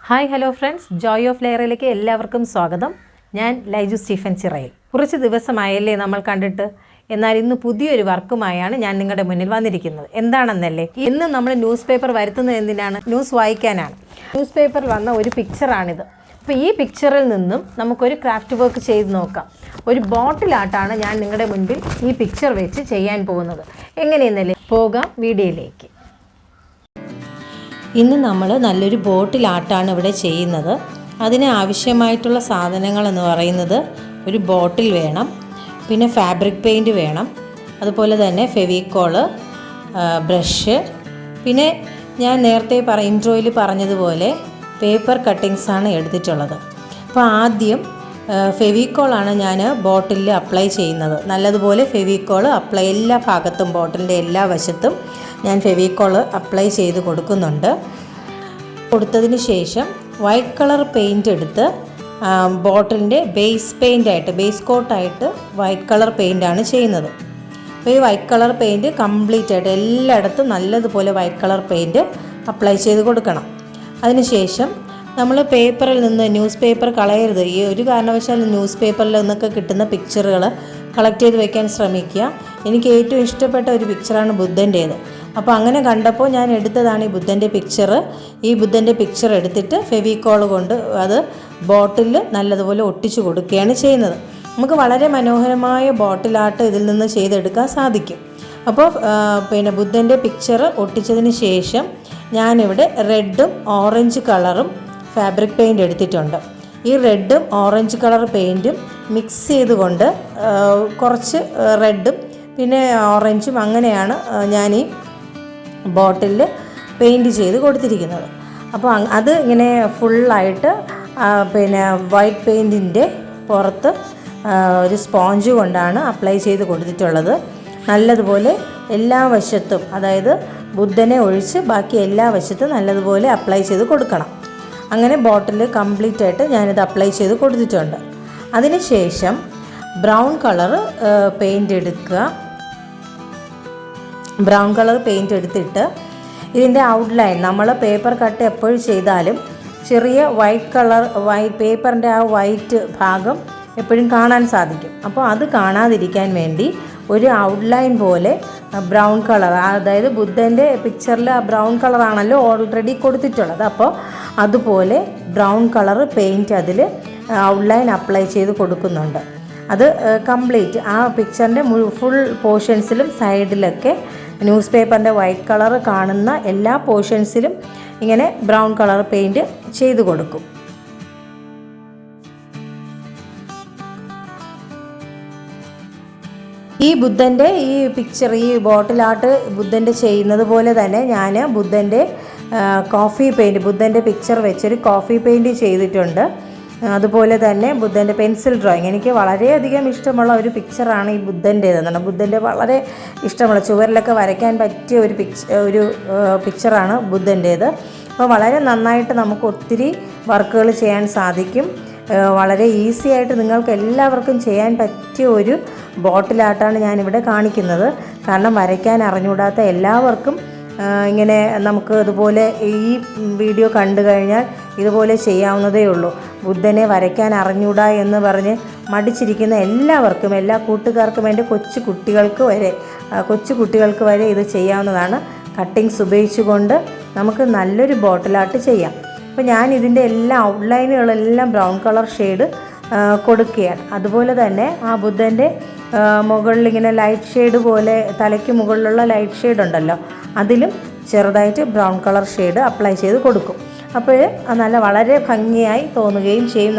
Hi hello friends, joy of ലെയറിലേക്ക് എല്ലാവർക്കും സ്വാഗതം. ഞാൻ ലൈജു സ്റ്റീഫൻ ചിറയിൽ. കുറച്ച് ദിവസമായല്ലേ നമ്മൾ കണ്ടിട്ട്. എന്നാൽ ഇന്ന് പുതിയൊരു വർക്കുമായാണ് ഞാൻ നിങ്ങളുടെ മുന്നിൽ വന്നിരിക്കുന്നത്. എന്താണെന്നല്ലേ, ഇന്ന് നമ്മൾ ന്യൂസ് പേപ്പർ വരുത്തുന്നത് എന്തിനാണ്? ന്യൂസ് വായിക്കാനാണ്. ന്യൂസ് പേപ്പറിൽ വന്ന ഒരു പിക്ചറാണിത്. അപ്പോൾ ഈ പിക്ചറിൽ നിന്നും നമുക്കൊരു ക്രാഫ്റ്റ് വർക്ക് ചെയ്ത് നോക്കാം. ഒരു ബോട്ടിലാട്ടാണ് ഞാൻ നിങ്ങളുടെ മുൻപിൽ ഈ പിക്ചർ വെച്ച് ചെയ്യാൻ പോകുന്നത്. എങ്ങനെയെന്നല്ലേ, പോകാം വീഡിയോയിലേക്ക്. ഇന്ന് നമ്മൾ നല്ലൊരു ബോട്ടിലാട്ടാണ് ഇവിടെ ചെയ്യുന്നത്. അതിന് ആവശ്യമായിട്ടുള്ള സാധനങ്ങൾ എന്ന് പറയുന്നത് ഒരു ബോട്ടിൽ വേണം, പിന്നെ ഫാബ്രിക് പെയിൻറ്റ് വേണം, അതുപോലെ തന്നെ ഫെവിക്കോള്, ബ്രഷ്, പിന്നെ ഞാൻ നേരത്തെ ഇൻട്രോയിൽ പറഞ്ഞതുപോലെ പേപ്പർ കട്ടിങ്സാണ് എടുത്തിട്ടുള്ളത്. അപ്പോൾ ആദ്യം ഫെവിക്കോളാണ് ഞാൻ ബോട്ടിലിൽ അപ്ലൈ ചെയ്യുന്നത്. നല്ലതുപോലെ ഫെവിക്കോൾ എല്ലാ ഭാഗത്തും, ബോട്ടിലിൻ്റെ എല്ലാ വശത്തും ഞാൻ ഫെവിക്കോൾ അപ്ലൈ ചെയ്ത് കൊടുക്കുന്നുണ്ട്. കൊടുത്തതിന് ശേഷം വൈറ്റ് കളർ പെയിൻ്റ് എടുത്ത് ബോട്ടിലിൻ്റെ ബേസ് കോട്ടായിട്ട് വൈറ്റ് കളർ പെയിൻ്റാണ് ചെയ്യുന്നത്. അപ്പോൾ ഈ വൈറ്റ് കളർ പെയിൻറ്റ് കംപ്ലീറ്റ് ആയിട്ട് എല്ലായിടത്തും നല്ലതുപോലെ വൈറ്റ് കളർ പെയിൻറ്റ് അപ്ലൈ ചെയ്ത് കൊടുക്കണം. അതിനുശേഷം നമ്മൾ പേപ്പറിൽ നിന്ന് ന്യൂസ് പേപ്പർ കളയരുത്. ഈ ഒരു കാരണവശാലും ന്യൂസ് പേപ്പറിൽ നിന്നൊക്കെ കിട്ടുന്ന പിക്ചറുകൾ കളക്ട് ചെയ്ത് വയ്ക്കാൻ ശ്രമിക്കുക. എനിക്ക് ഏറ്റവും ഇഷ്ടപ്പെട്ട ഒരു പിക്ചറാണ് ബുദ്ധൻ്റേത്. അപ്പോൾ അങ്ങനെ കണ്ടപ്പോൾ ഞാൻ എടുത്തതാണ് ഈ ബുദ്ധൻ്റെ പിക്ചർ. ഈ ബുദ്ധൻ്റെ പിക്ചർ എടുത്തിട്ട് ഫെവിക്കോൾ കൊണ്ട് അത് ബോട്ടിലിൽ നല്ലതുപോലെ ഒട്ടിച്ചു കൊടുക്കുകയാണ് ചെയ്യുന്നത്. നമുക്ക് വളരെ മനോഹരമായ ബോട്ടിലാട്ട് ഇതിൽ നിന്ന് ചെയ്തെടുക്കാൻ സാധിക്കും. അപ്പോൾ പിന്നെ ബുദ്ധൻ്റെ പിക്ചർ ഒട്ടിച്ചതിന് ശേഷം ഞാനിവിടെ റെഡും ഓറഞ്ച് കളറും ഫാബ്രിക് പെയിൻറ്റ് എടുത്തിട്ടുണ്ട്. ഈ റെഡും ഓറഞ്ച് കളർ പെയിൻറ്റും മിക്സ് ചെയ്തുകൊണ്ട് കുറച്ച് റെഡും പിന്നെ ഓറഞ്ചും അങ്ങനെയാണ് ഞാൻ ഈ ബോട്ടിലിൽ പെയിൻറ്റ് ചെയ്ത് കൊടുത്തിരിക്കുന്നത്. അപ്പോൾ അത് ഇങ്ങനെ ഫുള്ളായിട്ട് പിന്നെ വൈറ്റ് പെയിൻറ്റിൻ്റെ പുറത്ത് ഒരു സ്പോഞ്ച് കൊണ്ടാണ് അപ്ലൈ ചെയ്ത് കൊടുത്തിട്ടുള്ളത്. നല്ലതുപോലെ എല്ലാ വശത്തും, അതായത് ബുദ്ധനെ ഒഴിച്ച് ബാക്കി എല്ലാ വശത്തും നല്ലതുപോലെ അപ്ലൈ ചെയ്ത് കൊടുക്കണം. അങ്ങനെ ബോട്ടിൽ കംപ്ലീറ്റ് ആയിട്ട് ഞാനിത് അപ്ലൈ ചെയ്ത് കൊടുത്തിട്ടുണ്ട്. അതിനുശേഷം ബ്രൗൺ കളർ പെയിൻറ്റ് എടുക്കുക. ബ്രൗൺ കളർ പെയിൻറ്റ് എടുത്തിട്ട് ഇതിൻ്റെ ഔട്ട്ലൈൻ, നമ്മൾ പേപ്പർ കട്ട് എപ്പോഴും ചെയ്താലും ചെറിയ പേപ്പറിൻ്റെ ആ വൈറ്റ് ഭാഗം എപ്പോഴും കാണാൻ സാധിക്കും. അപ്പോൾ അത് കാണാതിരിക്കാൻ വേണ്ടി ഒരു ഔട്ട്ലൈൻ പോലെ ബ്രൗൺ കളർ, അതായത് ബുദ്ധൻ്റെ പിക്ചറിൽ ആ ബ്രൗൺ കളറാണല്ലോ ഓൾറെഡി കൊടുത്തിട്ടുള്ളത്. അപ്പോൾ അതുപോലെ ബ്രൗൺ കളർ പെയിൻറ്റ് അതിൽ ഔട്ട്ലൈൻ അപ്ലൈ ചെയ്ത് കൊടുക്കുന്നുണ്ട്. അത് കംപ്ലീറ്റ് ആ പിക്ചറിൻ്റെ ഫുൾ പോർഷൻസിലും സൈഡിലൊക്കെ ന്യൂസ് പേപ്പറിൻ്റെ വൈറ്റ് കളർ കാണുന്ന എല്ലാ പോർഷൻസിലും ഇങ്ങനെ ബ്രൗൺ കളർ പെയിൻറ്റ് ചെയ്ത് കൊടുക്കും. ഈ ബുദ്ധൻ്റെ ഈ പിക്ചർ, ഈ ബോട്ടിലാട്ട് ബുദ്ധൻ്റെ ചെയ്യുന്നത് പോലെ തന്നെ ഞാൻ ബുദ്ധൻ്റെ ബുദ്ധൻ്റെ പിക്ചർ വെച്ചൊരു കോഫി പെയിൻറ്റ് ചെയ്തിട്ടുണ്ട്. അതുപോലെ തന്നെ ബുദ്ധൻ്റെ പെൻസിൽ ഡ്രോയിങ്, എനിക്ക് വളരെയധികം ഇഷ്ടമുള്ള ഒരു പിക്ചറാണ് ഈ ബുദ്ധൻ്റേതെന്നാണ്. ബുദ്ധൻ്റെ വളരെ ഇഷ്ടമുള്ള, ചുവരിലൊക്കെ വരയ്ക്കാൻ പറ്റിയ ഒരു പിക്ചറാണ് ബുദ്ധൻ്റേത്. അപ്പോൾ വളരെ നന്നായിട്ട് നമുക്ക് ഒത്തിരി വർക്കുകൾ ചെയ്യാൻ സാധിക്കും. വളരെ ഈസി ആയിട്ട് നിങ്ങൾക്ക് എല്ലാവർക്കും ചെയ്യാൻ പറ്റിയ ഒരു ബോട്ടിലാട്ടാണ് ഞാനിവിടെ കാണിക്കുന്നത്. കാരണം വരയ്ക്കാൻ അറിഞ്ഞുകൂടാത്ത എല്ലാവർക്കും ഇങ്ങനെ നമുക്ക് ഇതുപോലെ ഈ വീഡിയോ കണ്ടു കഴിഞ്ഞാൽ ഇതുപോലെ ചെയ്യാവുന്നതേ ഉള്ളൂ. ബുദ്ധനെ വരയ്ക്കാൻ അറിഞ്ഞൂടാ എന്ന് പറഞ്ഞ് മടിച്ചിരിക്കുന്ന എല്ലാവർക്കും, എല്ലാ കൂട്ടുകാർക്കും, എൻ്റെ കൊച്ചു കുട്ടികൾക്ക് വരെ ഇത് ചെയ്യാവുന്നതാണ്. കട്ടിങ്സ് ഉപയോഗിച്ചുകൊണ്ട് നമുക്ക് നല്ലൊരു ബോട്ടിലാട്ട് ചെയ്യാം. അപ്പോൾ ഞാൻ ഇതിൻ്റെ എല്ലാ ഔട്ട്ലൈനുകളെല്ലാം ബ്രൗൺ കളർ ഷെയ്ഡ് കൊടുക്കുകയാണ്. അതുപോലെ തന്നെ ആ ബുദ്ധൻ്റെ മുകളിൽ ഇങ്ങനെ ലൈറ്റ് ഷെയ്ഡ് പോലെ, തലയ്ക്ക് മുകളിലുള്ള ലൈറ്റ് ഷെയ്ഡ് ഉണ്ടല്ലോ, അതിലും ചെറുതായിട്ട് ബ്രൗൺ കളർ ഷെയ്ഡ് അപ്ലൈ ചെയ്ത് കൊടുക്കും. അപ്പോൾ വളരെ ഭംഗിയായി തോന്നുകയും ചെയ്യും.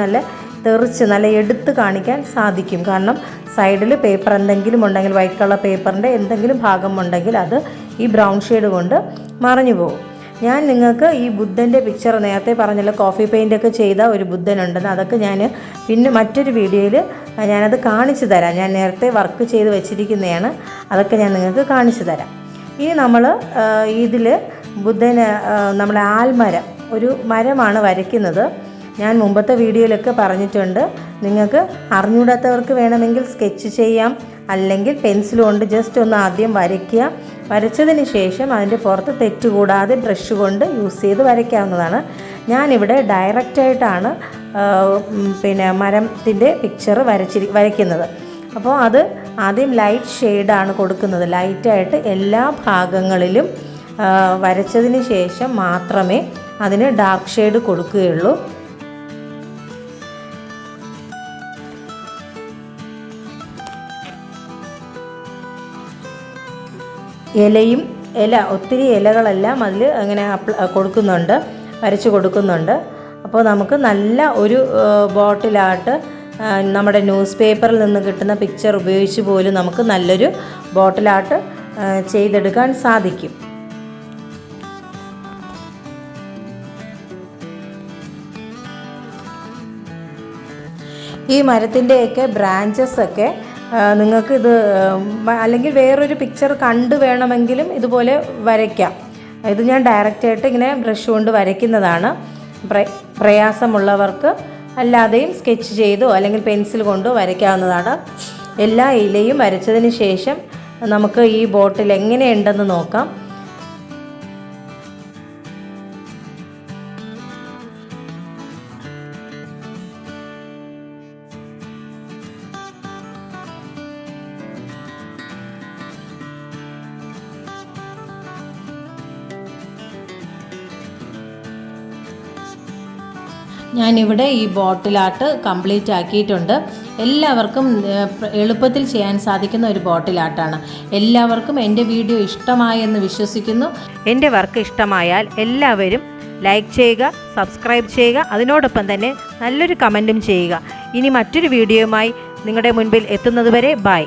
നല്ല എടുത്ത് കാണിക്കാൻ സാധിക്കും. കാരണം സൈഡിൽ പേപ്പർ എന്തെങ്കിലും ഉണ്ടെങ്കിൽ, വൈറ്റ് കളർ പേപ്പറിൻ്റെ എന്തെങ്കിലും ഭാഗം ഉണ്ടെങ്കിൽ അത് ഈ ബ്രൗൺ ഷെയ്ഡ് കൊണ്ട് മറഞ്ഞു പോകും. ഞാൻ നിങ്ങൾക്ക് ഈ ബുദ്ധൻ്റെ പിക്ചർ നേരത്തെ പറഞ്ഞല്ലോ, കോഫി പെയിൻ്റൊക്കെ ചെയ്ത ഒരു ബുദ്ധനുണ്ടെന്ന്, അതൊക്കെ ഞാൻ പിന്നെ മറ്റൊരു വീഡിയോയിൽ ഞാനത് കാണിച്ചു തരാം. ഞാൻ നേരത്തെ വർക്ക് ചെയ്ത് വെച്ചിരിക്കുന്നതാണ്, അതൊക്കെ ഞാൻ നിങ്ങൾക്ക് കാണിച്ചു തരാം. ഇനി നമ്മൾ ഇതിൽ ബുദ്ധന് നമ്മൾ ആൽമരം, ഒരു മരമാണ് വരയ്ക്കുന്നത്. ഞാൻ മുമ്പത്തെ വീഡിയോയിലൊക്കെ പറഞ്ഞിട്ടുണ്ട്. നിങ്ങൾക്ക് അറിഞ്ഞൂടാത്തവർക്ക് വേണമെങ്കിൽ സ്കെച്ച് ചെയ്യാം, അല്ലെങ്കിൽ പെൻസിൽ കൊണ്ട് ജസ്റ്റ് ഒന്ന് ആദ്യം വരയ്ക്കുക. വരച്ചതിന് ശേഷം അതിൻ്റെ പുറത്ത് തെറ്റുകൂടാതെ ബ്രഷ് കൊണ്ട് യൂസ് ചെയ്ത് വരയ്ക്കാവുന്നതാണ്. ഞാനിവിടെ ഡയറക്റ്റായിട്ടാണ് പിന്നെ മരത്തിൻ്റെ പിക്ചർ വരയ്ക്കുന്നത്. അപ്പോൾ അത് ആദ്യം ലൈറ്റ് ഷെയ്ഡാണ് കൊടുക്കുന്നത്. ലൈറ്റായിട്ട് എല്ലാ ഭാഗങ്ങളിലും വരച്ചതിന് ശേഷം മാത്രമേ അതിന് ഡാർക്ക് ഷെയ്ഡ് കൊടുക്കുകയുള്ളൂ. ഒത്തിരി ഇലകളെല്ലാം അതിൽ അങ്ങനെ കൊടുക്കുന്നുണ്ട്, വരച്ച് കൊടുക്കുന്നുണ്ട്. അപ്പോൾ നമുക്ക് നല്ല ഒരു ബോട്ടിലായിട്ട് നമ്മുടെ ന്യൂസ് പേപ്പറിൽ നിന്ന് കിട്ടുന്ന പിക്ചർ ഉപയോഗിച്ച് പോലും നമുക്ക് നല്ലൊരു ബോട്ടിലായിട്ട് ചെയ്തെടുക്കാൻ സാധിക്കും. ഈ മരത്തിൻ്റെയൊക്കെ ബ്രാഞ്ചസൊക്കെ നിങ്ങൾക്ക് ഇത് അല്ലെങ്കിൽ വേറൊരു പിക്ചർ കണ്ടു വേണമെങ്കിലും ഇതുപോലെ വരയ്ക്കാം. ഇത് ഞാൻ ഡയറക്റ്റായിട്ട് ഇങ്ങനെ ബ്രഷ് കൊണ്ട് വരയ്ക്കുന്നതാണ്. പ്രയാസമുള്ളവർക്ക് അല്ലാതെയും സ്കെച്ച് ചെയ്തോ അല്ലെങ്കിൽ പെൻസിൽ കൊണ്ടോ വരയ്ക്കാവുന്നതാണ്. എല്ലാ ഇലയും വരച്ചതിന് ശേഷം നമുക്ക് ഈ ബോട്ടിൽ എങ്ങനെയുണ്ടെന്ന് നോക്കാം. ഞാനിവിടെ ഈ ബോട്ടിലാട്ട് കംപ്ലീറ്റ് ആക്കിയിട്ടുണ്ട്. എല്ലാവർക്കും എളുപ്പത്തിൽ ചെയ്യാൻ സാധിക്കുന്ന ഒരു ബോട്ടിലാട്ടാണ്. എല്ലാവർക്കും എൻ്റെ വീഡിയോ ഇഷ്ടമായെന്ന് വിശ്വസിക്കുന്നു. എൻ്റെ വർക്ക് ഇഷ്ടമായാൽ എല്ലാവരും ലൈക്ക് ചെയ്യുക, സബ്സ്ക്രൈബ് ചെയ്യുക, അതിനോടൊപ്പം തന്നെ നല്ലൊരു കമൻറ്റും ചെയ്യുക. ഇനി മറ്റൊരു വീഡിയോയുമായി നിങ്ങളുടെ മുൻപിൽ എത്തുന്നതുവരെ ബൈ.